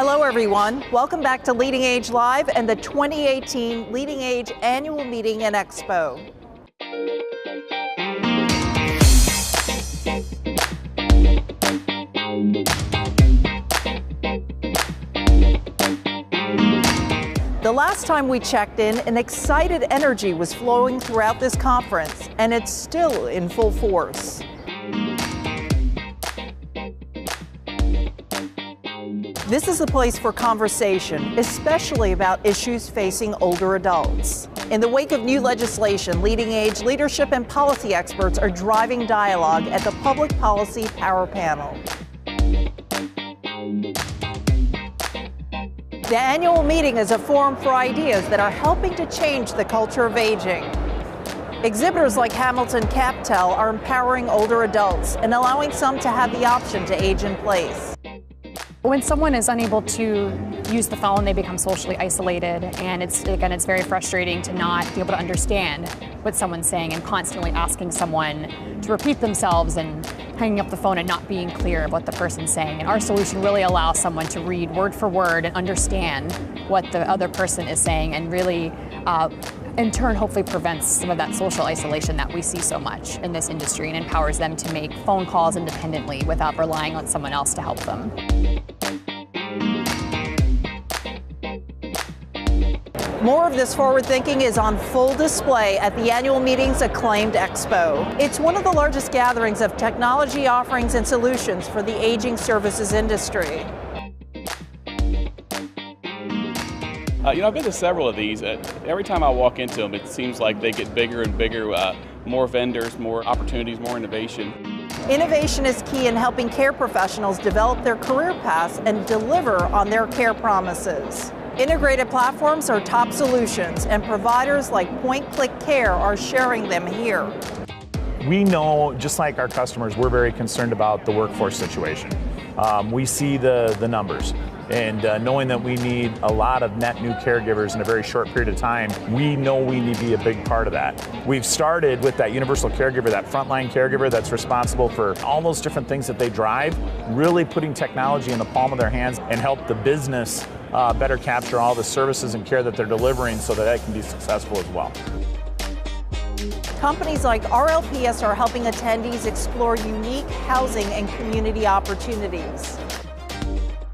Hello everyone, welcome back to Leading Age Live and the 2018 Leading Age Annual Meeting and Expo. The last time we checked in, an excited energy was flowing throughout this conference, and it's still in full force. This is a place for conversation, especially about issues facing older adults. In the wake of new legislation, Leading Age leadership and policy experts are driving dialogue at the Public Policy Power Panel. The annual meeting is a forum for ideas that are helping to change the culture of aging. Exhibitors like Hamilton Captel are empowering older adults and allowing some to have the option to age in place. When someone is unable to use the phone, they become socially isolated, and it's very frustrating to not be able to understand what someone's saying and constantly asking someone to repeat themselves and hanging up the phone and not being clear about what the person's saying. And our solution really allows someone to read word for word and understand what the other person is saying, and really in turn hopefully prevents some of that social isolation that we see so much in this industry, and empowers them to make phone calls independently without relying on someone else to help them. More of this forward thinking is on full display at the annual meeting's acclaimed expo. It's one of the largest gatherings of technology offerings and solutions for the aging services industry. I've been to several of these. Every time I walk into them, it seems like they get bigger and bigger, more vendors, more opportunities, more innovation. Innovation is key in helping care professionals develop their career paths and deliver on their care promises. Integrated platforms are top solutions, and providers like Point Click Care are sharing them here. We know, just like our customers, we're very concerned about the workforce situation. We see the numbers, and knowing that we need a lot of net new caregivers in a very short period of time, we know we need to be a big part of that. We've started with that universal caregiver, that frontline caregiver that's responsible for all those different things that they drive, really putting technology in the palm of their hands and help the business better capture all the services and care that they're delivering so that they can be successful as well. Companies like RLPS are helping attendees explore unique housing and community opportunities.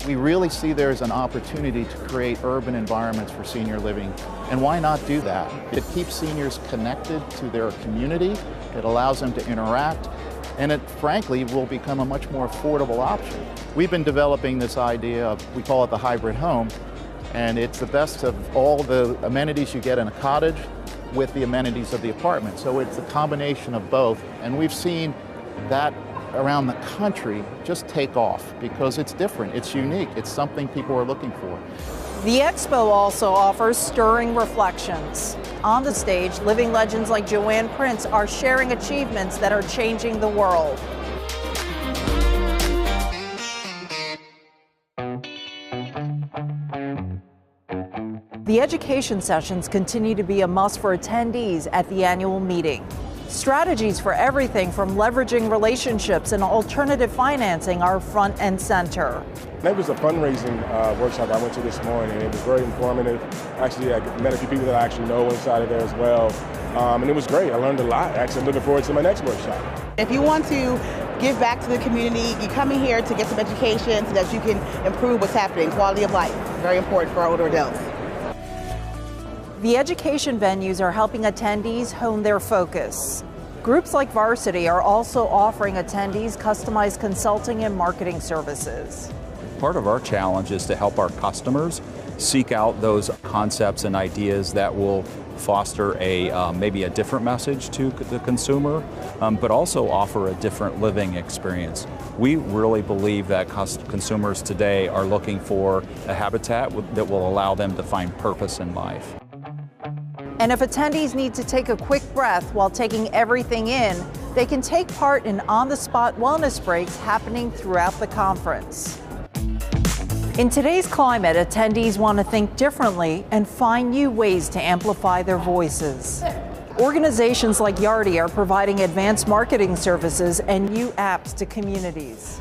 We really see there's an opportunity to create urban environments for senior living, and why not do that? It keeps seniors connected to their community, it allows them to interact, and it frankly will become a much more affordable option. We've been developing this idea of, we call it the hybrid home, and it's the best of all the amenities you get in a cottage with the amenities of the apartment. So it's a combination of both, and we've seen that around the country just take off because it's different, it's unique, it's something people are looking for. The expo also offers stirring reflections. On the stage, living legends like Joanne Prince are sharing achievements that are changing the world. The education sessions continue to be a must for attendees at the annual meeting. Strategies for everything from leveraging relationships and alternative financing are front and center. It was a fundraising workshop I went to this morning. It was very informative. Actually, I met a few people that I actually know inside of there as well. And it was great. I learned a lot. Actually, I'm looking forward to my next workshop. If you want to give back to the community, you come in here to get some education so that you can improve what's happening, quality of life. Very important for our older adults. The education venues are helping attendees hone their focus. Groups like Varsity are also offering attendees customized consulting and marketing services. Part of our challenge is to help our customers seek out those concepts and ideas that will foster maybe a different message to the consumer, but also offer a different living experience. We really believe that consumers today are looking for a habitat that will allow them to find purpose in life. And if attendees need to take a quick breath while taking everything in, they can take part in on-the-spot wellness breaks happening throughout the conference. In today's climate, attendees want to think differently and find new ways to amplify their voices. Organizations like Yardi are providing advanced marketing services and new apps to communities.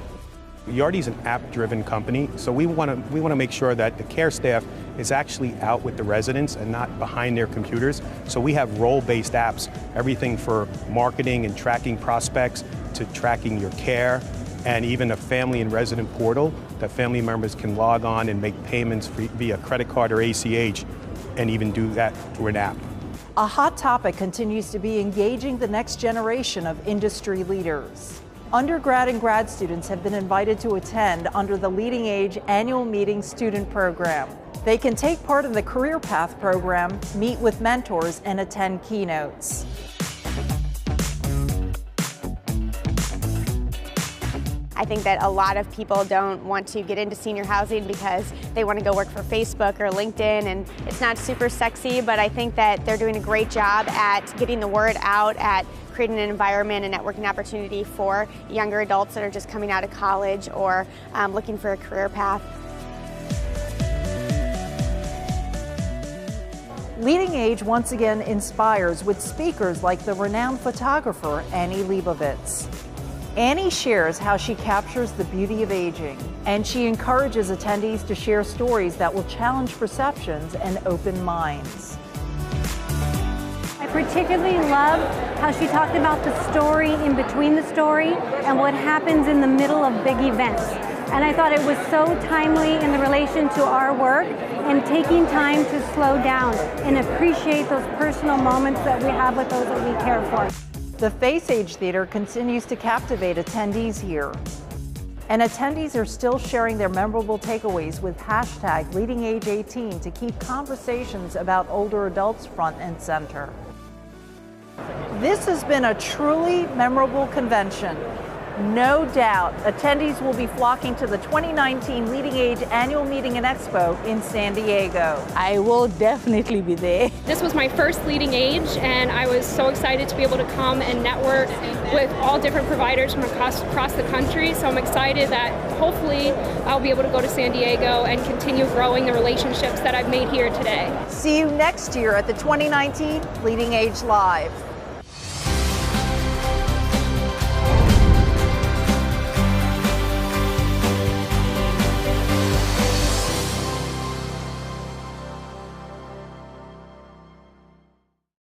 Yardi is an app-driven company, so we want to make sure that the care staff is actually out with the residents and not behind their computers. So we have role-based apps, everything for marketing and tracking prospects to tracking your care, and even a family and resident portal that family members can log on and make payments via credit card or ACH, and even do that through an app. A hot topic continues to be engaging the next generation of industry leaders. Undergrad and grad students have been invited to attend under the Leading Age Annual Meeting Student Program. They can take part in the Career Path program, meet with mentors, and attend keynotes. I think that a lot of people don't want to get into senior housing because they want to go work for Facebook or LinkedIn, and it's not super sexy, but I think that they're doing a great job at getting the word out, at creating an environment and networking opportunity for younger adults that are just coming out of college or looking for a career path. Leading Age once again inspires with speakers like the renowned photographer Annie Leibovitz. Annie shares how she captures the beauty of aging, and she encourages attendees to share stories that will challenge perceptions and open minds. I particularly love how she talked about the story in between the story and what happens in the middle of big events. And I thought it was so timely in the relation to our work and taking time to slow down and appreciate those personal moments that we have with those that we care for. The Face Age Theater continues to captivate attendees here. And attendees are still sharing their memorable takeaways with hashtag LeadingAge18 to keep conversations about older adults front and center. This has been a truly memorable convention. No doubt, attendees will be flocking to the 2019 Leading Age Annual Meeting and Expo in San Diego. I will definitely be there. This was my first Leading Age, and I was so excited to be able to come and network with all different providers from across the country. So I'm excited that hopefully I'll be able to go to San Diego and continue growing the relationships that I've made here today. See you next year at the 2019 Leading Age Live.